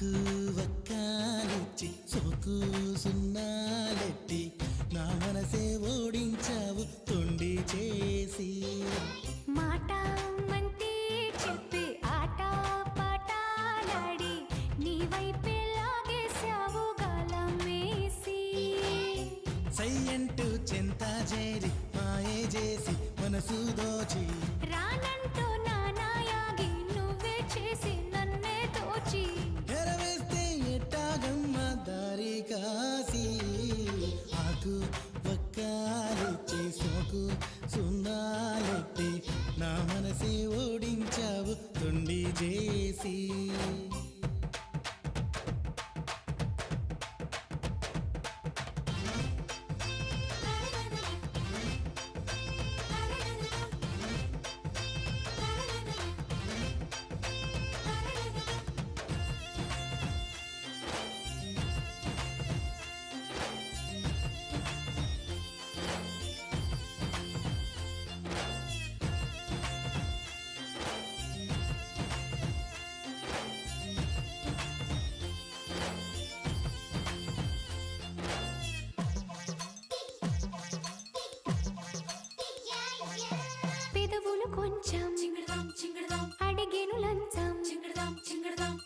ఆకు వక్కాలిచ్చి సోకు సున్నాలెట్టి నా మనసే ఓడించావు తొండి చేసి మాట మంతి చెప్పి ఆట పాటాలాడి నీ వైపే లాగేశావు గాలం వేసి సయ్యంటూ చెంత చేరి మాయే చేసి మనసు దోచి రానంటూ నానాయాగి నువ్వే చేసి నన్నే దోచి ఎరవేస్తే ఎట్టాగమ్మ దారి కాసి ఆకు వక్కాలిచ్చి సోకు సున్నాలెట్టి నా మనసే ఓడించావు తొండి చేసి పెదవులు కొంచెం అడిగేను లంచం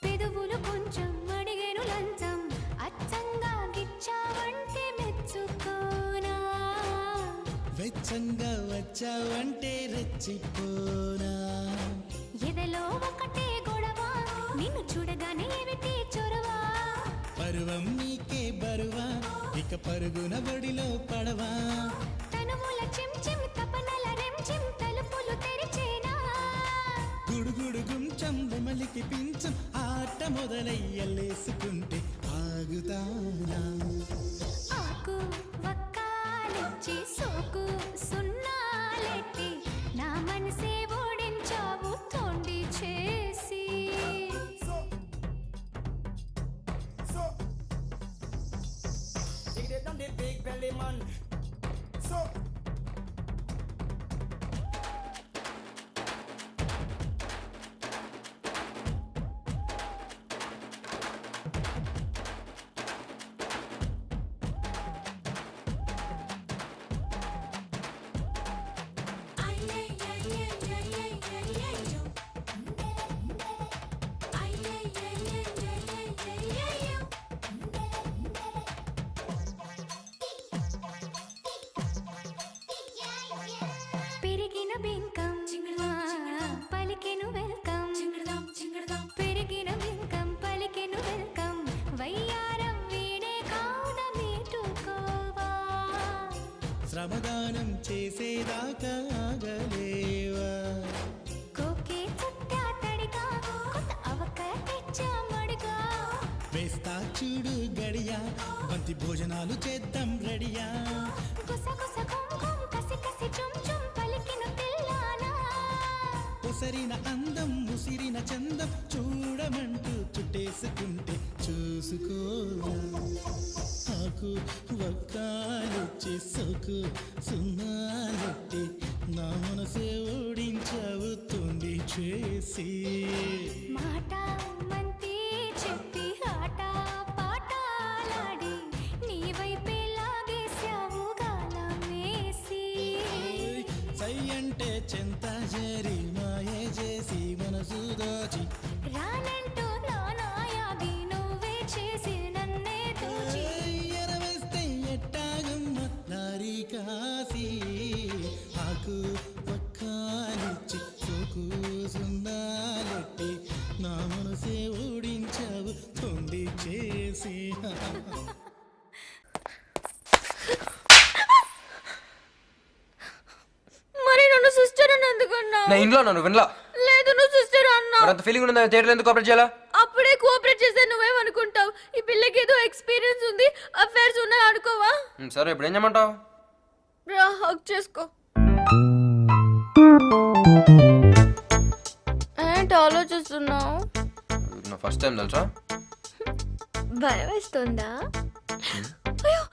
పెదవులు కొంచెం అడిగేను లంచం అచ్చంగా గిచ్చావంటే మెచ్చుకోనా వెచ్చంగా వచ్చావంటే రెచ్చిపోనా ఎదలో ఒకటే గొడవ నిన్ను చూడగానే ఏమిటి చొరవ పరువం నీకే బరువా ఇక పరుగున బడిలో పడవా తనువుల చెంచెం తపనల రెంచెం తలుపులు తెరిచేనా గుడుగుడు గుంచం బొమ్మలికి పించం ఆట మొదలయ్యలేసుకుంటే ఆగుతానా ఆకు వక్కాలిచ్చి సోకు సున్నాలెట్టి నా మనసే ఓడించావు తొండి చేసి Dig it on the big belly man. So. పెరిగిన బింకం పలికెను వెల్కమ్ పెరిగిన బింకం పలికెను వెల్కమ్ వయ్యారం వీడే కావున మీటుకోవా శ్రమదానం చేసేదాకా ఆగలేవా కోకే చుట్టా తడిగా కొత్త అవక తెచ్చామడిగా వేస్తా చూడు గడియా బంతి భోజనాలు చేద్దాం రెడియా గుస గుస కుంకుం కసి కసి చుం చుం పలికిన పిల్లానా ఉసరిన అందం ముసిరిన చందం చూడమంటూ చుట్టేసుకుంటే చూసుకో ఆకు వక్కాలిచ్చి సోకు సున్నాలెట్టి నా మనసే ఓడించావు తొండి చేసి మాట మంతి చెప్పి ఆట పాటాలాడి నీ వైపే లాగేశావు గాలం వేసి సై అంటే చెంత చేరి మాయే చేసి మనసు దోచి రానంటూ నానాయాగి నువ్వే చేసి నన్నే దోచి ఎరవేస్తే ఎట్టాగమ్మ దారి కాసి ఆకు వక్కాలిచ్చి సోకు సున్నాలెట్టి నా మనసే ఓడించావు తొండి చేసి మరి నన్ను సిస్టర్ అని ఎందుకన్నావు నా ఇంట్లో నువ్వు వినలా లేదు నువ్వు సిస్టర్ అన్నావు మరి అంత ఫీలింగ్ ఉందా థియేటర్ ఎందుకు ఆపరేట్ చేయాలా అప్పుడే కోఆపరేట్ చేస్తే నువ్వేమనుకుంటావు ఈ పిల్లకి ఏదో ఎక్స్పీరియన్స్ ఉంది అఫైర్స్ ఉన్నాయి అనుకోవా సరే ఇప్పుడు ఏం చేయమంటావు రా హక్ చేసుకో ఏంటి ఆలోచిస్తున్నావు నా ఫస్ట్ టైం తెలుసా భయం వేస్తుందా